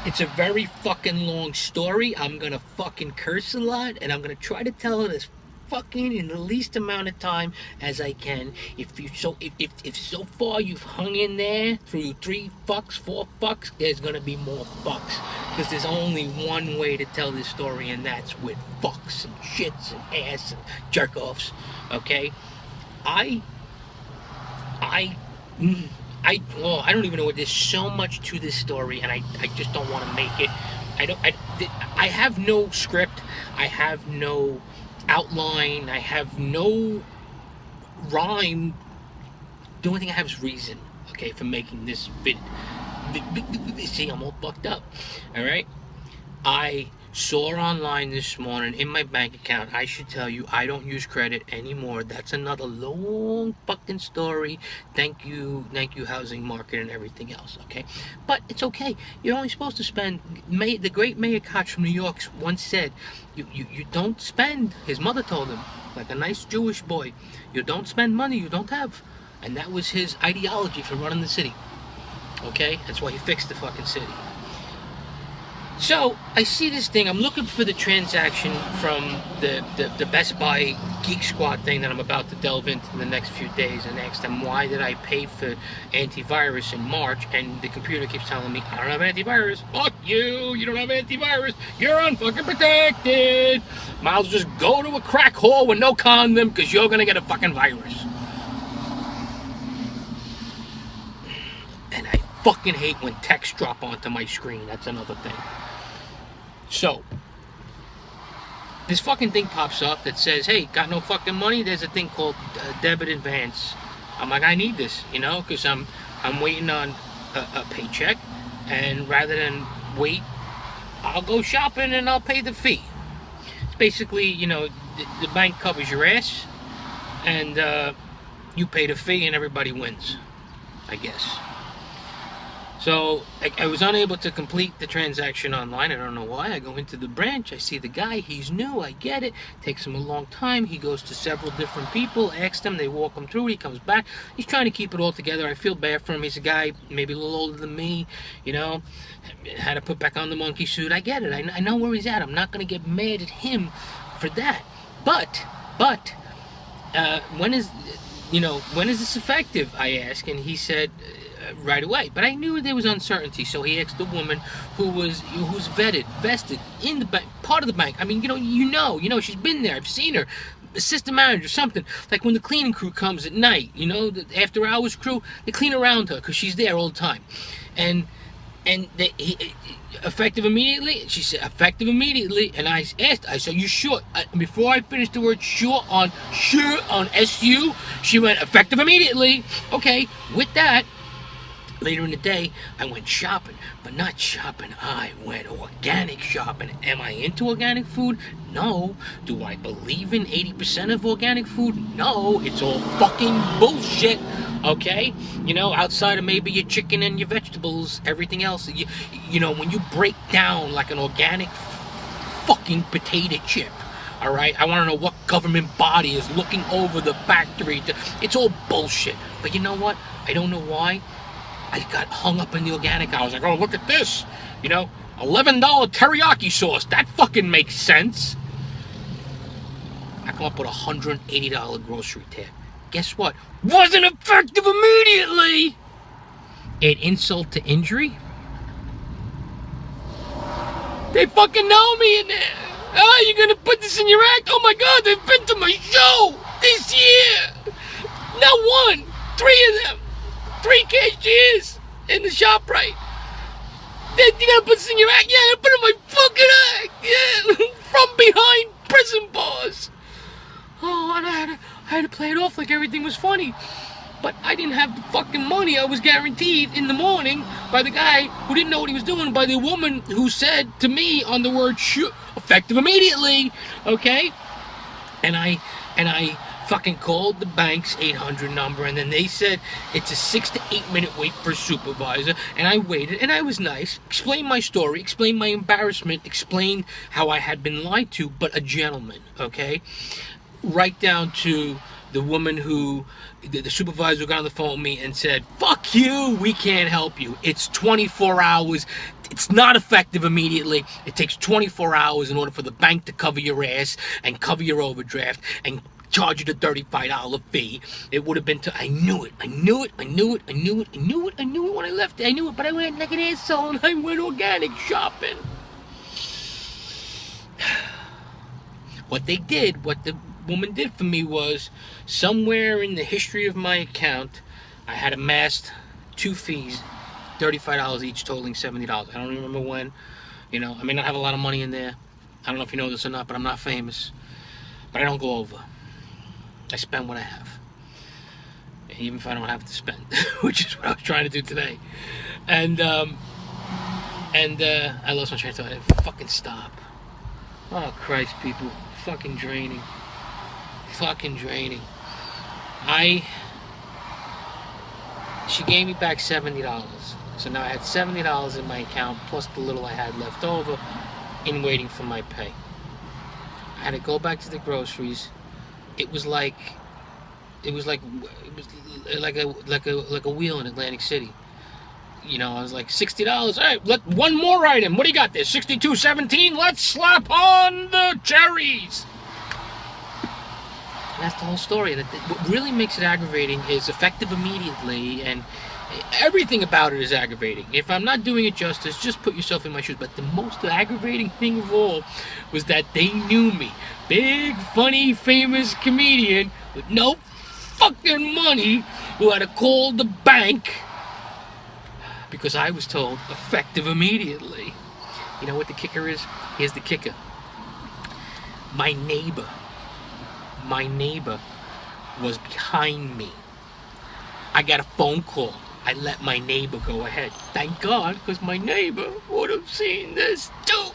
It's a very fucking long story. I'm gonna fucking curse a lot, and I'm gonna try to tell it as fucking in the least amount of time as I can. If so far you've hung in there through 3 fucks, 4 fucks, there's gonna be more fucks. Because there's only one way to tell this story, and that's with fucks and shits and ass and jerk offs. Okay? I I I don't even know what. There's so much to this story, and I just don't want to make it. I have no script. I have no outline. I have no rhyme. The only thing I have is reason. Okay, for making this vid. See, I'm all fucked up. All right. I saw online this morning in my bank account. I should tell you, I don't use credit anymore. That's another long fucking story. Thank you, housing market and everything else. Okay, but it's okay. You're only supposed to spend. The great Mayor Koch from New York once said, you don't spend. His mother told him, like a nice Jewish boy, you don't spend money you don't have, and that was his ideology for running the city. Okay, that's why he fixed the fucking city. So I see this thing. I'm looking for the transaction from the Best Buy Geek Squad thing that I'm about to delve into in the next few days, and ask them why did I pay for antivirus in March, and the computer keeps telling me I don't have antivirus. Fuck you! You don't have antivirus. You're unfucking protected. Might as well just go to a crack hole with no condom because you're gonna get a fucking virus. And I fucking hate when texts drop onto my screen. That's another thing. So, this fucking thing pops up that says, hey, got no fucking money? There's a thing called debit advance. I'm like, I need this, because I'm waiting on a paycheck, and rather than wait, I'll go shopping and I'll pay the fee. It's basically, the bank covers your ass, and you pay the fee and everybody wins, I guess. So I was unable to complete the transaction online. I don't know why. I go into the branch. I see the guy. He's new. I get it. Takes him a long time. He goes to several different people, asks them. They walk him through. He comes back. He's trying to keep it all together. I feel bad for him. He's a guy maybe a little older than me. Had to put back on the monkey suit. I get it. I know where he's at. I'm not going to get mad at him for that. But when is this effective? I asked, and he said, right away. But I knew there was uncertainty, so he asked the woman who's vested in the bank, part of the bank. I mean, she's been there. I've seen her, assistant manager, something. Like when the cleaning crew comes at night, the after hours crew, they clean around her because she's there all the time. And effective immediately? She said, effective immediately. And I asked, I said, you sure? Before I finished the word sure on SU, she went, effective immediately. Okay, with that, later in the day, I went shopping, but not shopping. I went organic shopping. Am I into organic food? No. Do I believe in 80% of organic food? No. It's all fucking bullshit. Okay? Outside of maybe your chicken and your vegetables, everything else, when you break down like an organic fucking potato chip, all right? I want to know what government body is looking over the factory. It's all bullshit. But you know what? I don't know why. I got hung up in the organic. I was like, oh, look at this. $11 teriyaki sauce. That fucking makes sense. I come up with a $180 grocery tab. Guess what? Wasn't effective immediately. Add insult to injury. They fucking know me in there. Oh, you're gonna put this in your act? Oh my God, they've been to my show this year. Not one, 3 of them. 3 cashiers in the shop, right? You gotta put this in your act? Yeah, I gotta put it in my fucking act. Yeah, from behind prison bars. Oh, and I had to play it off like everything was funny. But I didn't have the fucking money. I was guaranteed in the morning by the guy who didn't know what he was doing, by the woman who said to me on the word effective immediately. Okay? And I fucking called the bank's 800 number, and then they said it's a 6 to 8 minute wait for a supervisor. And I waited, and I was nice, explained my story, explained my embarrassment, explained how I had been lied to, but a gentleman, okay? Right down to the woman who, the supervisor got on the phone with me and said, fuck you, we can't help you. It's 24 hours. It's not effective immediately. It takes 24 hours in order for the bank to cover your ass and cover your overdraft and charge you the $35 fee. It would have been I knew it when I left it. I knew it, but I went like an asshole and I went organic shopping. What the woman did for me was, somewhere in the history of my account, I had amassed 2 fees, $35 each, totaling $70. I don't remember when. You know, I may not have a lot of money in there. I don't know if you know this or not, but I'm not famous. But I don't go over. I spend what I have. Even if I don't have to spend, which is what I was trying to do today. And I lost my train of thought. Fucking stop. Oh, Christ, people. Fucking draining. She gave me back $70. So now I had $70 in my account, plus the little I had left over in waiting for my pay. I had to go back to the groceries. It was like a wheel in Atlantic City. You know, I was like, $60. All right, one more item. What do you got there? $62.17. Let's slap on the cherries. And that's the whole story. And what really makes it aggravating is effective immediately, and everything about it is aggravating. If I'm not doing it justice, just put yourself in my shoes. But the most aggravating thing of all was that they knew me. Big, funny, famous comedian with no fucking money who had to call the bank because I was told effective immediately. You know what the kicker is? Here's the kicker. My neighbor was behind me. I got a phone call. I let my neighbor go ahead. Thank God, because my neighbor would have seen this too.